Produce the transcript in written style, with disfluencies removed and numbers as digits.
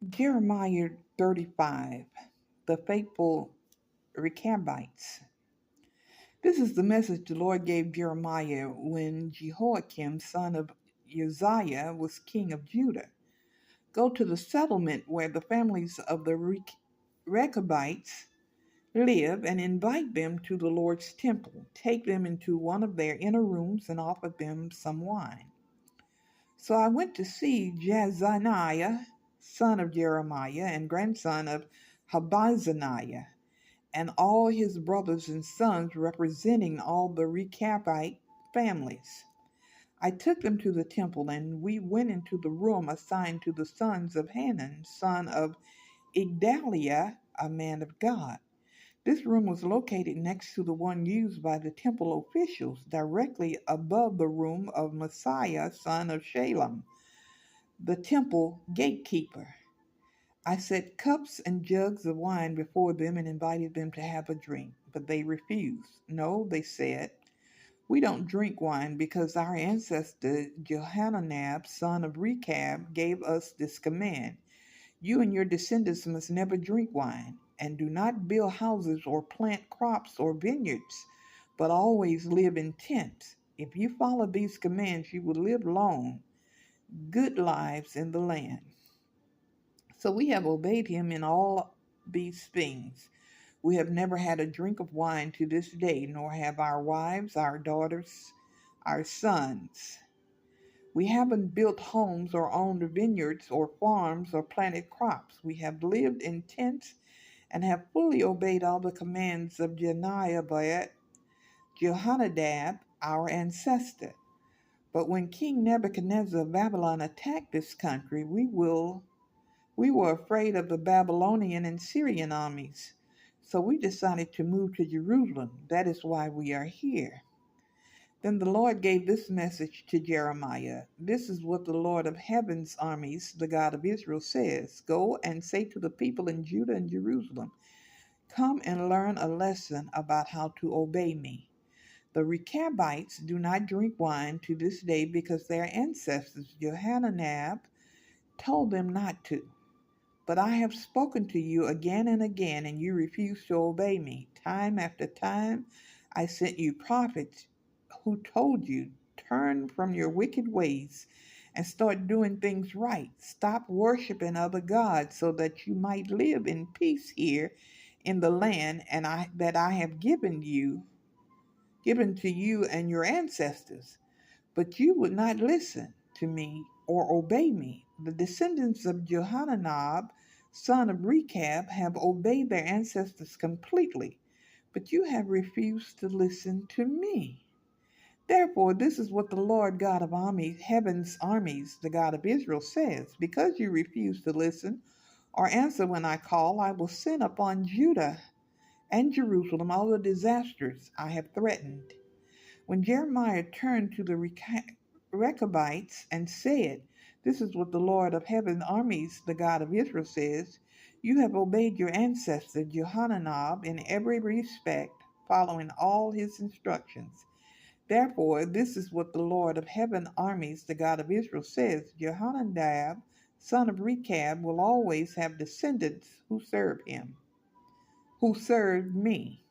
Jeremiah 35, the faithful Recabites. This is the message the Lord gave Jeremiah when Jehoiakim, son of Uzziah, was king of Judah. Go to the settlement where the families of the Recabites live and invite them to the Lord's temple. Take them into one of their inner rooms and offer them some wine. So I went to see Jezaniah, son of Jeremiah and grandson of Habazaniah, and all his brothers and sons representing all the Rechabite families. I took them to the temple, and we went into the room assigned to the sons of Hanan, son of Igdaliah, a man of God. This room was located next to the one used by the temple officials, directly above the room of Messiah, son of Shalem, the temple gatekeeper. I set cups and jugs of wine before them and invited them to have a drink, but they refused. No, they said, we don't drink wine because our ancestor Johananab, son of Rechab, gave us this command. You and your descendants must never drink wine, and do not build houses or plant crops or vineyards, but always live in tents. If you follow these commands, you will live long, good lives in the land. So we have obeyed him in all these things. We have never had a drink of wine to this day, nor have our wives, our daughters, our sons. We haven't built homes or owned vineyards or farms or planted crops. We have lived in tents and have fully obeyed all the commands of Jehonadab, our ancestor. But when King Nebuchadnezzar of Babylon attacked this country, we were afraid of the Babylonian and Syrian armies. So we decided to move to Jerusalem. That is why we are here. Then the Lord gave this message to Jeremiah. This is what the Lord of heaven's armies, the God of Israel, says. Go and say to the people in Judah and Jerusalem, come and learn a lesson about how to obey me. The Recabites do not drink wine to this day because their ancestors, Johananab, told them not to. But I have spoken to you again and again, and you refuse to obey me. Time after time, I sent you prophets who told you, turn from your wicked ways and start doing things right. Stop worshiping other gods so that you might live in peace here in the land that I have given to you and your ancestors. But you would not listen to me or obey me. The descendants of Jehonadab, son of Rechab, have obeyed their ancestors completely, but you have refused to listen to me. Therefore, this is what the Lord God of armies, heaven's armies, the God of Israel, says. Because you refuse to listen or answer when I call, I will send upon Judah and Jerusalem all the disasters I have threatened. When Jeremiah turned to the Recabites and said, this is what the Lord of heaven's armies, the God of Israel, says, you have obeyed your ancestor Jehonadab in every respect, following all his instructions. Therefore, this is what the Lord of heaven armies, the God of Israel, says. Jehonadab, son of Rechab, will always have descendants who serve him, who served me.